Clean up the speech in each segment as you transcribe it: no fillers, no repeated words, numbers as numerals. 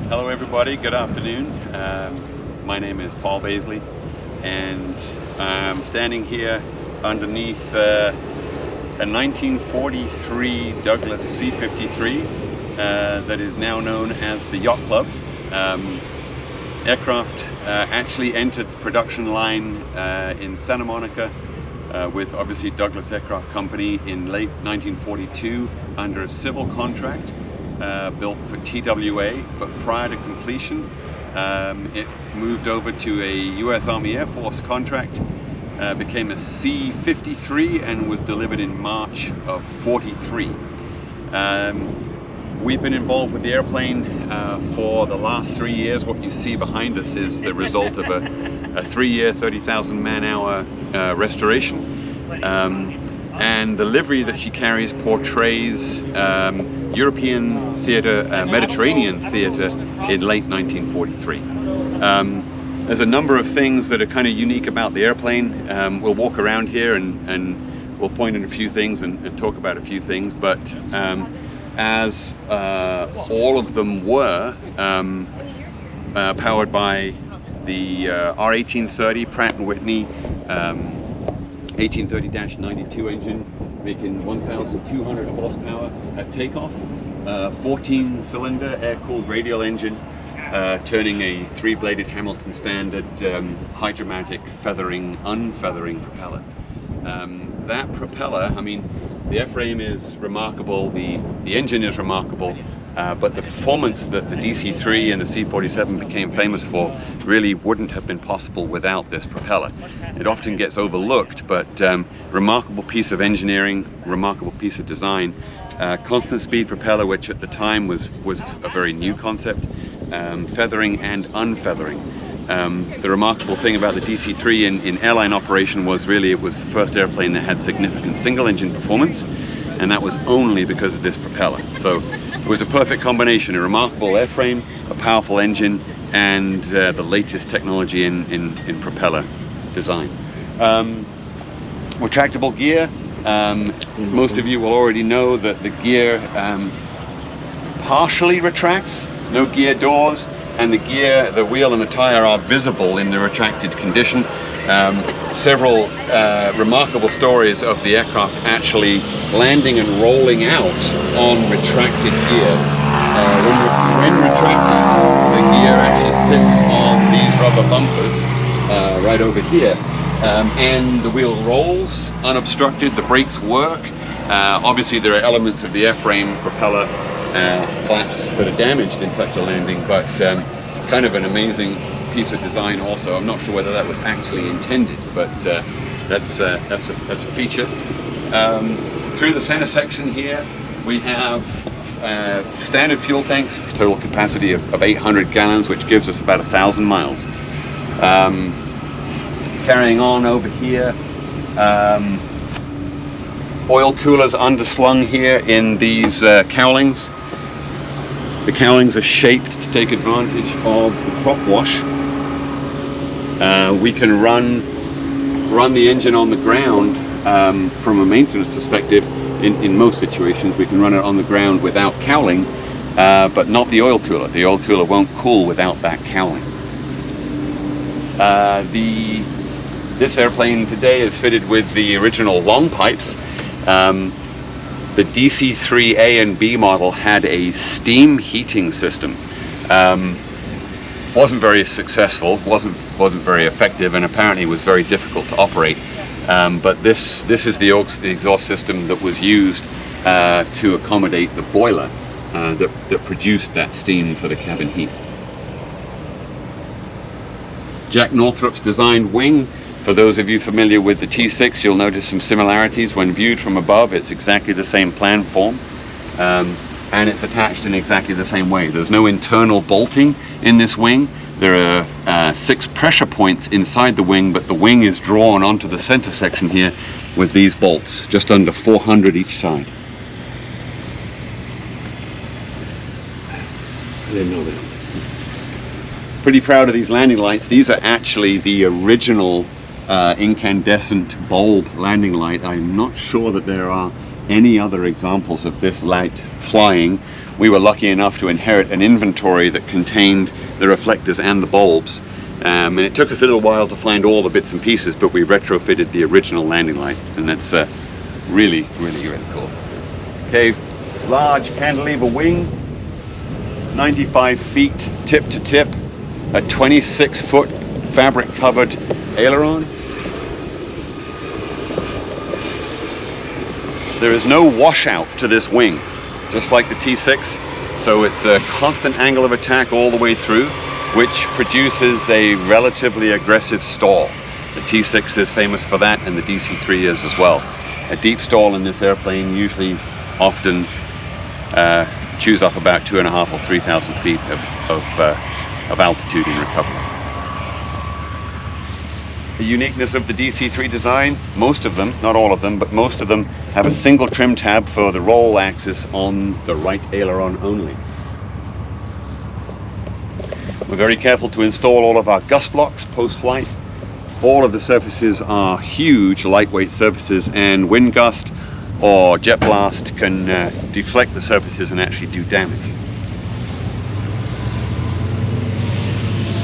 Hello everybody, good afternoon. My name is Paul Baisley and I'm standing here underneath a 1943 Douglas C-53 that is now known as the Yacht Club. Aircraft actually entered the production line in Santa Monica with obviously Douglas Aircraft Company in late 1942 under a civil contract. Built for TWA, but prior to completion it moved over to a US Army Air Force contract, became a C-53 and was delivered in March of 43. We've been involved with the airplane for the last 3 years. What you see behind us is the result of a 3-year, 30,000 man-hour restoration. And the livery that she carries portrays European theatre, Mediterranean theatre in late 1943. There's a number of things that are kind of unique about the airplane. We'll walk around here and we'll point at a few things and talk about a few things, but as all of them were powered by the R1830 Pratt & Whitney 1830-92 engine, making 1,200 horsepower at takeoff, 14-cylinder air-cooled radial engine, turning a 3-bladed Hamilton standard hydromatic feathering, unfeathering propeller. That propeller, I mean, the airframe is remarkable, the engine is remarkable, but the performance that the DC-3 and the C-47 became famous for really wouldn't have been possible without this propeller. It often gets overlooked, but remarkable piece of engineering, remarkable piece of design. Constant speed propeller, which at the time was a very new concept, feathering and unfeathering. The remarkable thing about the DC-3 in airline operation was really it was the first airplane that had significant single engine performance, and that was only because of this propeller. So it was a perfect combination, a remarkable airframe, a powerful engine, and the latest technology in propeller design. Retractable gear. Most of you will already know that the gear partially retracts, no gear doors, and the gear, the wheel and the tire are visible in the retracted condition. Several remarkable stories of the aircraft actually landing and rolling out on retracted gear. When retracted, the gear actually sits on these rubber bumpers right over here, and the wheel rolls unobstructed, the brakes work. Obviously there are elements of the airframe, propeller, flaps that are damaged in such a landing, but kind of an amazing piece of design also. I'm not sure whether that was actually intended, but that's a feature. Through the center section here we have standard fuel tanks, total capacity of 800 gallons, which gives us about 1,000 miles. Carrying on over here, oil coolers underslung here in these cowlings. The cowlings are shaped to take advantage of the prop wash. We can run the engine on the ground from a maintenance perspective. In most situations we can run it on the ground without cowling, but not the oil cooler. The oil cooler won't cool without that cowling. This airplane today is fitted with the original long pipes. The DC-3A and B model had a steam heating system. Wasn't very successful, wasn't very effective, and apparently was very difficult to operate. But this is the exhaust system that was used to accommodate the boiler that produced that steam for the cabin heat. Jack Northrop's designed wing. For those of you familiar with the T6, you'll notice some similarities. When viewed from above, it's exactly the same plan form, and it's attached in exactly the same way. There's no internal bolting in this wing. There are 6 pressure points inside the wing, but the wing is drawn onto the center section here with these bolts, just under 400 each side. I didn't know that. Pretty proud of these landing lights. These are actually the original incandescent bulb landing light. I'm not sure that there are any other examples of this light flying we were lucky enough to inherit an inventory that contained the reflectors and the bulbs. And it took us a little while to find all the bits and pieces, but we retrofitted the original landing light, and that's really, really, really cool. Okay, large cantilever wing, 95 feet tip to tip, a 26-foot fabric covered aileron. There is no washout to this wing, just like the T6, so it's a constant angle of attack all the way through, which produces a relatively aggressive stall. The T6 is famous for that, and the DC-3 is as well. A deep stall in this airplane usually often chews up about 2,500 or 3,000 feet of altitude in recovery. The uniqueness of the DC-3 design, most of them, not all of them, but most of them have a single trim tab for the roll axis on the right aileron only. We're very careful to install all of our gust blocks post-flight. All of the surfaces are huge, lightweight surfaces, and wind gust or jet blast can deflect the surfaces and actually do damage.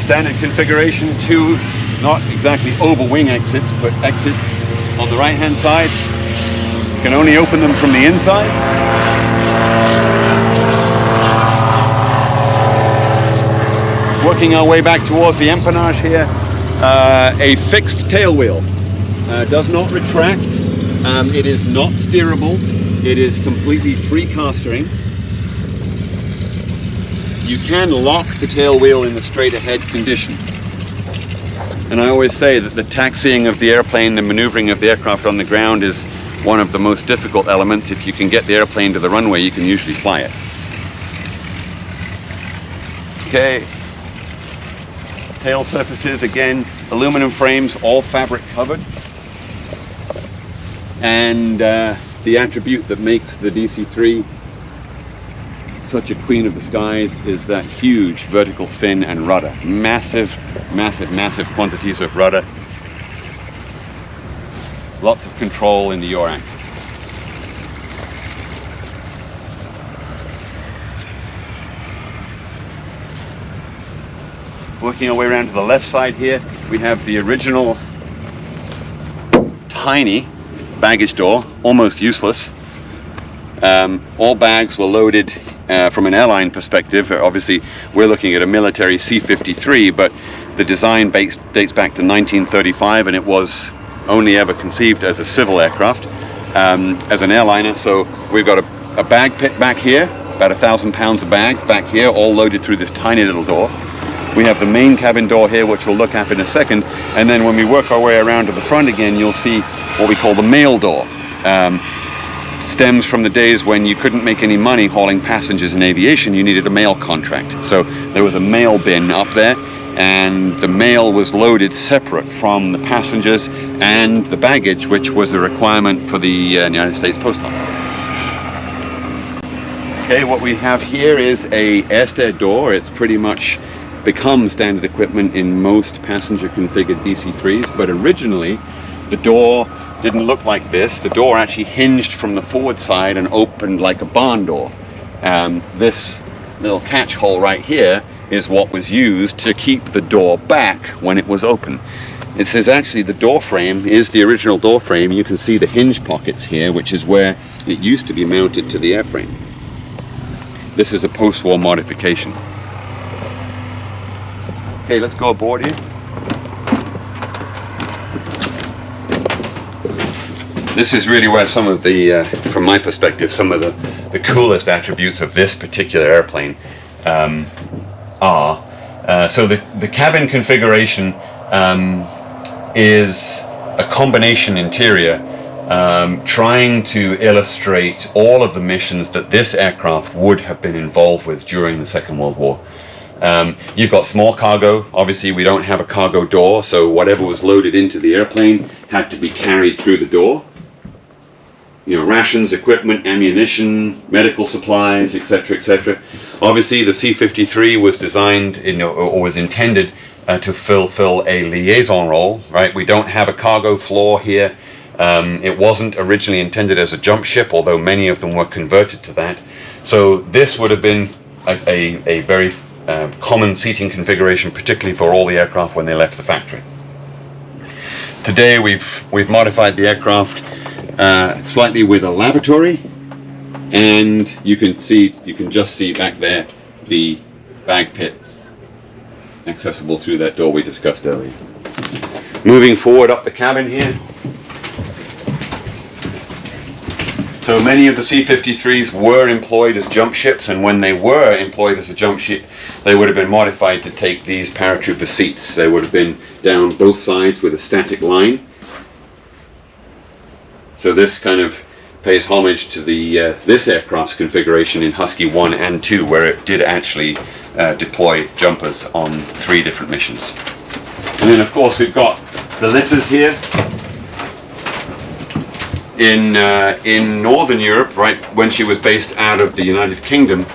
Standard configuration, two not exactly over wing exits, but exits on the right hand side. You can only open them from the inside. Working our way back towards the empennage here, a fixed tail wheel. Does not retract, it is not steerable, it is completely free castering. You can lock the tail wheel in the straight ahead condition. And I always say that the taxiing of the airplane, the maneuvering of the aircraft on the ground is one of the most difficult elements. If you can get the airplane to the runway, you can usually fly it. Okay. Tail surfaces, again, aluminum frames, all fabric covered. And the attribute that makes the DC-3 such a queen of the skies is that huge vertical fin and rudder. Massive, massive, massive quantities of rudder. Lots of control in the yaw axis. Working our way around to the left side here, we have the original tiny baggage door, almost useless. All bags were loaded from an airline perspective. Obviously, we're looking at a military C-53, but the design dates back to 1935, and it was only ever conceived as a civil aircraft, as an airliner. So we've got a bag pit back here, about 1,000 pounds of bags back here, all loaded through this tiny little door. We have the main cabin door here, which we'll look at in a second, and then when we work our way around to the front again, you'll see what we call the mail door. Stems from the days when you couldn't make any money hauling passengers in aviation. You needed a mail contract. So there was a mail bin up there, and the mail was loaded separate from the passengers and the baggage, which was a requirement for the United States Post Office. Okay, what we have here is a air stair door. It's pretty much become standard equipment in most passenger configured DC-3s, but originally the door didn't look like this. The door actually hinged from the forward side and opened like a barn door. This little catch hole right here is what was used to keep the door back when it was open. It says actually the door frame is the original door frame. You can see the hinge pockets here, which is where it used to be mounted to the airframe. This is a post-war modification. Okay, let's go aboard here. This is really where some of the, from my perspective, some of the coolest attributes of this particular airplane are. So the cabin configuration is a combination interior trying to illustrate all of the missions that this aircraft would have been involved with during the Second World War. You've got small cargo. Obviously we don't have a cargo door, so whatever was loaded into the airplane had to be carried through the door. You know, rations, equipment, ammunition, medical supplies, etc., etc. Obviously the C-53 was designed, or was intended to fulfill a liaison role, right? We don't have a cargo floor here. It wasn't originally intended as a jump ship, although many of them were converted to that. So this would have been a very common seating configuration, particularly for all the aircraft when they left the factory. Today we've modified the aircraft slightly with a lavatory, and you can just see back there the bag pit accessible through that door we discussed earlier. Moving forward up the cabin here. So many of the C-53s were employed as jump ships, and when they were employed as a jump ship, they would have been modified to take these paratrooper seats. They would have been down both sides with a static line. So this kind of pays homage to the this aircraft's configuration in Husky 1 and 2, where it did actually deploy jumpers on 3 different missions. And then of course we've got the litters here. In Northern Europe, right when she was based out of the United Kingdom,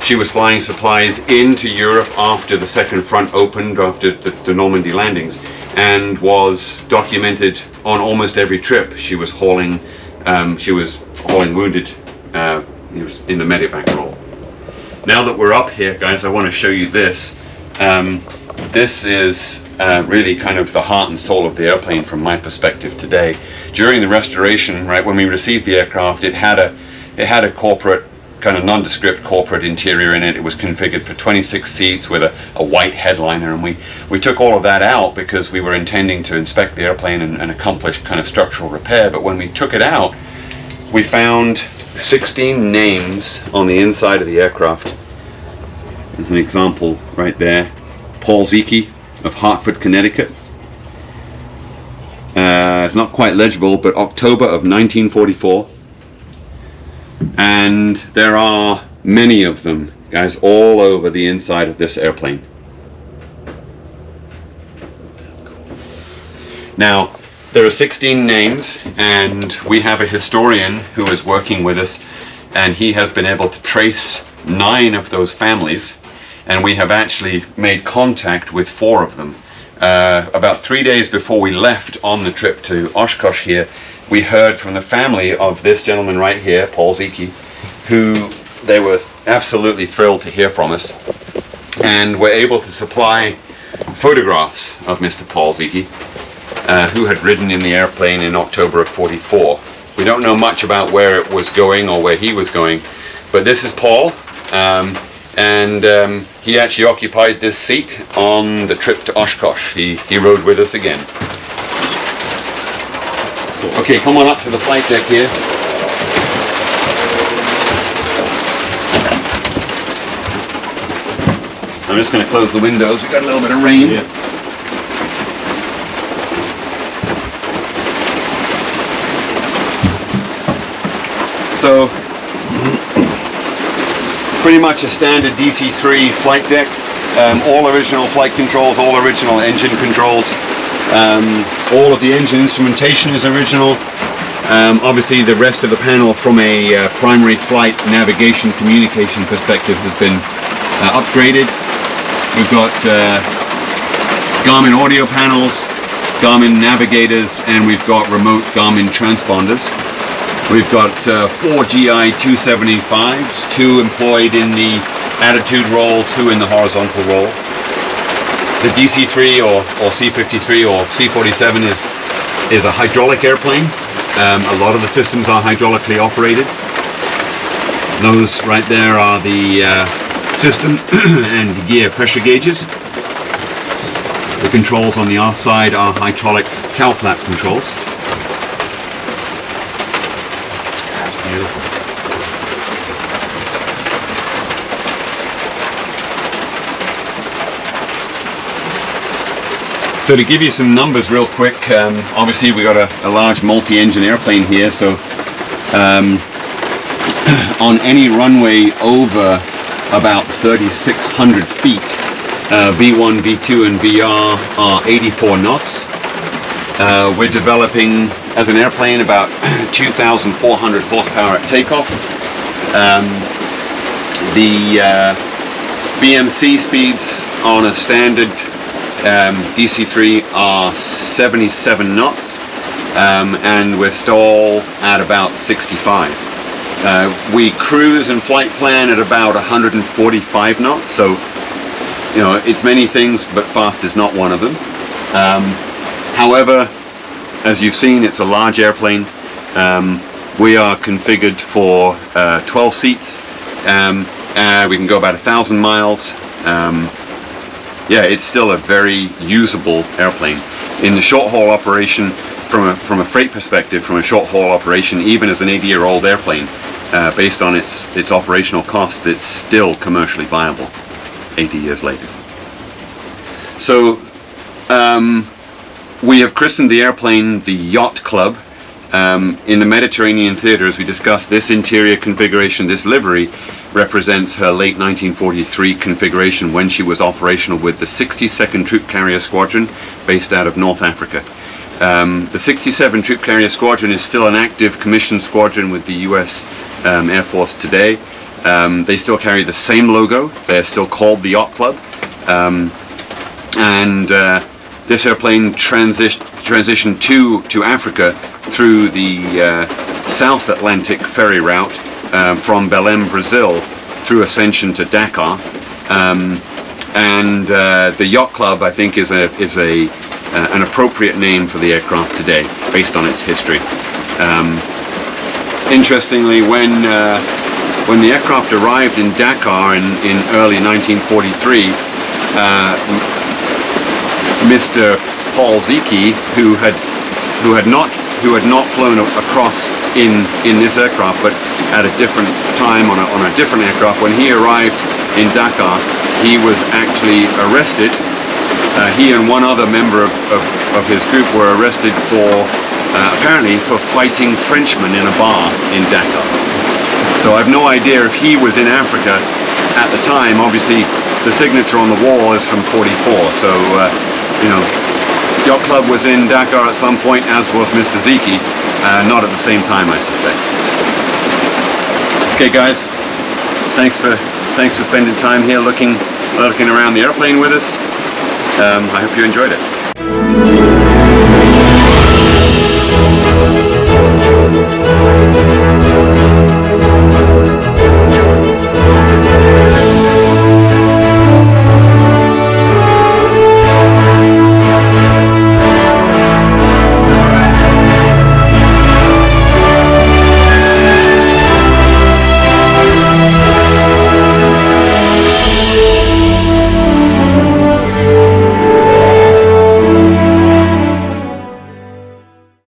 she was flying supplies into Europe after the second front opened, after the Normandy landings, and was documented on almost every trip. She was hauling wounded in the medevac role. Now that we're up here, guys, I want to show you this. This is really kind of the heart and soul of the airplane from my perspective today. During the restoration, right when we received the aircraft, it had a corporate, kind of nondescript corporate interior in it. It was configured for 26 seats with a white headliner, and we took all of that out because we were intending to inspect the airplane and accomplish kind of structural repair. But when we took it out, we found 16 names on the inside of the aircraft. There's an example right there. Paul Zeke of Hartford, Connecticut. It's not quite legible, but October of 1944. And there are many of them, guys, all over the inside of this airplane. That's cool. Now, there are 16 names, and we have a historian who is working with us, and he has been able to trace 9 of those families, and we have actually made contact with 4 of them. About 3 days before we left on the trip to Oshkosh here, we heard from the family of this gentleman right here, Paul Zeke, who they were absolutely thrilled to hear from us, and were able to supply photographs of Mr. Paul Zeke, who had ridden in the airplane in October of 44. We don't know much about where it was going or where he was going, but this is Paul, and he actually occupied this seat on the trip to Oshkosh. He rode with us again. Cool. Okay, come on up to the flight deck here. I'm just going to close the windows. We've got a little bit of rain. Yeah. So, pretty much a standard DC-3 flight deck. All original flight controls, all original engine controls. All of the engine instrumentation is original. Obviously the rest of the panel from a primary flight navigation communication perspective has been upgraded. We've got Garmin audio panels, Garmin navigators, and we've got remote Garmin transponders. We've got 4 GI 275s, 2 employed in the attitude roll, 2 in the horizontal roll. The DC-3 or C-53 or C-47 is a hydraulic airplane. A lot of the systems are hydraulically operated. Those right there are the system and gear pressure gauges. The controls on the aft side are hydraulic cowl flap controls. That's beautiful. So to give you some numbers real quick, obviously we got a large multi-engine airplane here, so on any runway over about 3,600 feet, V1, V2 and VR are 84 knots. We're developing as an airplane about 2,400 horsepower at takeoff. The BMC speeds on a standard DC-3 are 77 knots, and we're stall at about 65. We cruise and flight plan at about 145 knots, so you know, it's many things, but fast is not one of them. However, as you've seen, it's a large airplane. We are configured for 12 seats. We can go about 1,000 miles. Yeah, it's still a very usable airplane. In the short haul operation, from a freight perspective, from a short haul operation, even as an 80-year-old airplane, based on its operational costs, it's still commercially viable 80 years later. So we have christened the airplane the Yacht Club. In the Mediterranean theater, as we discussed, this interior configuration, this livery, represents her late 1943 configuration when she was operational with the 62nd Troop Carrier Squadron based out of North Africa. The 67 Troop Carrier Squadron is still an active commissioned squadron with the US Air Force today. They still carry the same logo. They're still called the Yacht Club. This airplane transitioned to Africa through the South Atlantic ferry route from Belém, Brazil, through Ascension to Dakar. The Yacht Club, I think, is an appropriate name for the aircraft today, based on its history. Interestingly, when the aircraft arrived in Dakar in early 1943, Mr. Paul Ziki, who had not flown across in this aircraft, but at a different time on a different aircraft, when he arrived in Dakar, he was actually arrested. He and one other member of his group were arrested apparently for fighting Frenchmen in a bar in Dakar. So I have no idea if he was in Africa at the time. Obviously, the signature on the wall is from 44, so you know, Yacht Club was in Dakar at some point, as was Mr. Ziki, not at the same time, I suspect. Okay, guys, thanks for spending time here looking around the airplane with us. I hope you enjoyed it.